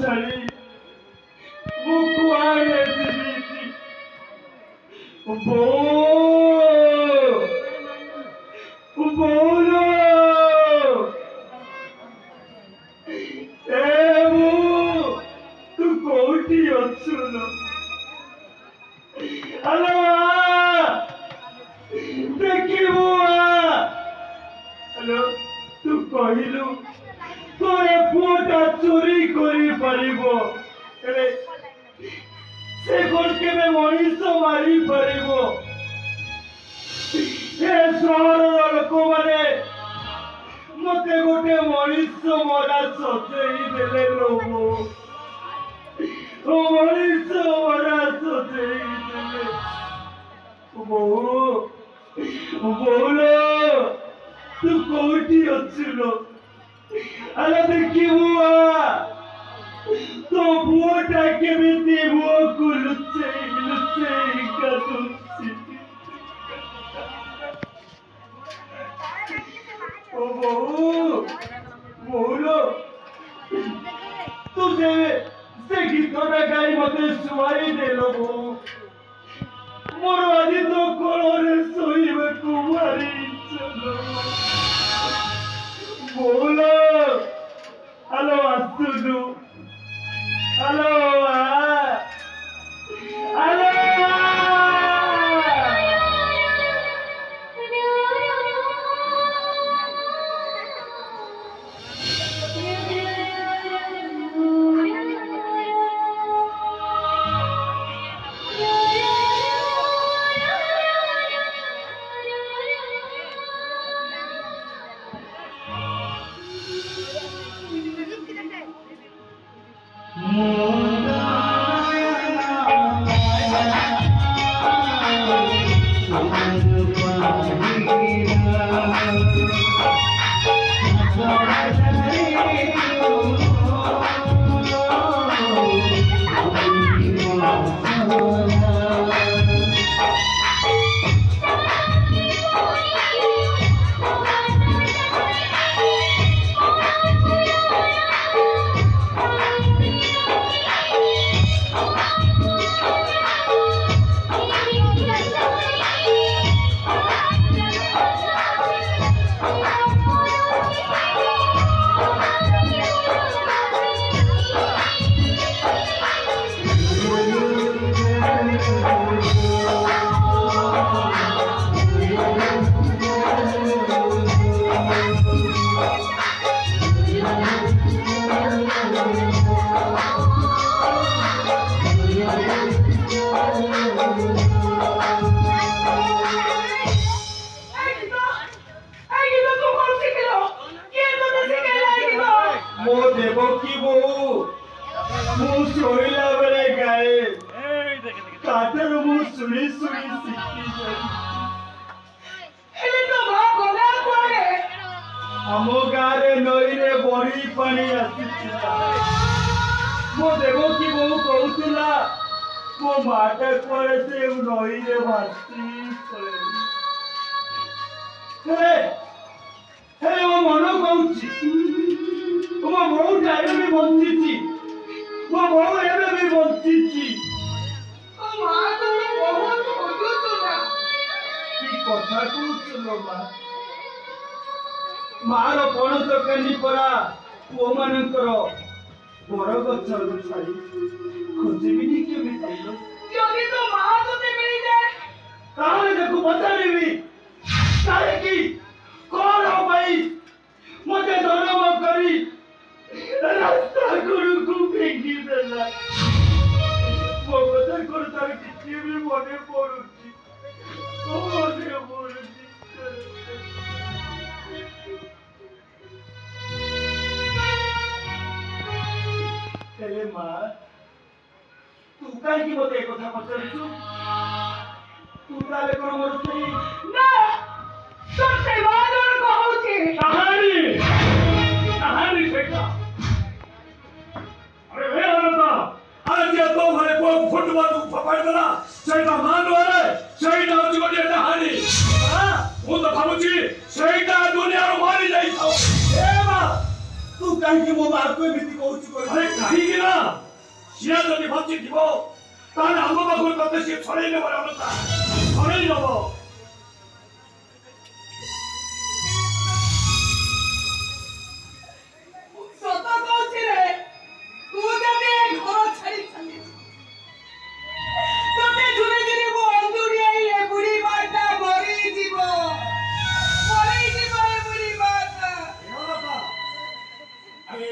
छाड़ी मु कुआरे जीविती बो बोलो तू कोठी अच्छुन हेलो देखिबू हेलो तू कहलु तोरे पुओटा चोरी करी पारिबो हेले से कोन केबे मनीष मारी पारिबो ए सहर लोक माने मते गोटे मनीष मरा सचेई देले लोगो ओ मनीष मरा सचेई देले बोलो तू कोठी अच्छुलो अरे देखिबू तो बुआटा केमिति बुआकु लुचेई काटुछि ओ बोलो तू से गीतटा गाई मते सुवाई देलो मोर आदि तो कोଳରେ ଶୋଇବାକୁ ଭାରି ଇଚ୍ଛା बोलो हेलो आसुनु हेलो हेलो मार पणस कानी परा पुओ मानकर बरगछ छाड़ी खोजबिनी केमिति जदि तो मां तोते मिल जाए ताले देखु बचारिबी तारे की कोन हो भाई मते धर्म करी रास्ता गुरु को फेंकी देला मो कथा कर तार किछि भी मने पड़ुची ओ मने पड़ुची हेले मां तू काहे की मते कथा पचरछु तू ताले कोन मरछी ना तो से बादर कहउची कहानी फेका अरे वे अनंता आज ये तो घरे को फुटबॉल फपाड़ देला सेटा मान रे सेटा अछि गोटे कहानी हां मु तो भाबुची सेटा दुनिया रो मारी जाई थाओ ए मां तू काहे କାହିଁକି ମୋ ମାଆକୁ ଏମିତି କହୁଛୁ କହିଲୁ? ଆରେ କାହିଁକି ନା ସିଏ ଯଦି ବଞ୍ଚିଥିବ ତାହେଲେ ଆମ ପାଖରୁ ତତେ ସିଏ ଛଡ଼େଇ ନେବାର ଅନତା ଛଡ଼େଇ ନେବ। ସତ କହୁଛି ରେ, ତୁ ଯଦି ଏ ଘର ଛାଡ଼ି ଚାଲିବୁ ତତେ ଧୀରେ ଧୀରେ ମୋ ଅନ୍ତୁଡ଼ିଆଇ ଏ ବୁଢ଼ୀ ମାଟା ମରିଯିବ ଏ ବୁଢ଼ୀ ମାଟା। ଆରେ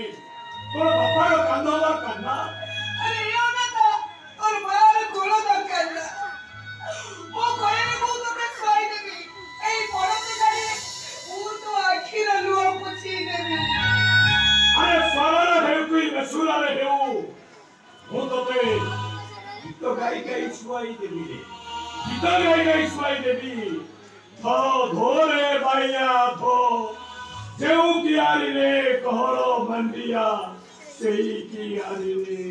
ତୋର ବାପାର କାନ୍ଦ ହବାର କାନ୍ନା ଆରେ ଏଇଆ ନା ତ তোর মার কোনো দরকার না, ও ঘরে বউ তোকে খাই দেবি, এই পড়াতে গাড়ি ও তো আখির লুহ পুছি দেবি। আরে সরল হেউ তুই বেসুরারে হেউ ମୁଁ ତତେ ଗୀତ ଗାଇ ଗାଇ ଶୁଆଇ ଦେବି ରେ ଗୀତ ଗାଇ ଗାଇ ଶୁଆଇ ଦେବି। ଧୋ ଧୋରେ ବାଇଆ ଧୋ ଯେଉଁ କିଆରିରେ କହଳ ମଣ୍ଡିଆ ସେଇ କିଆରିରେ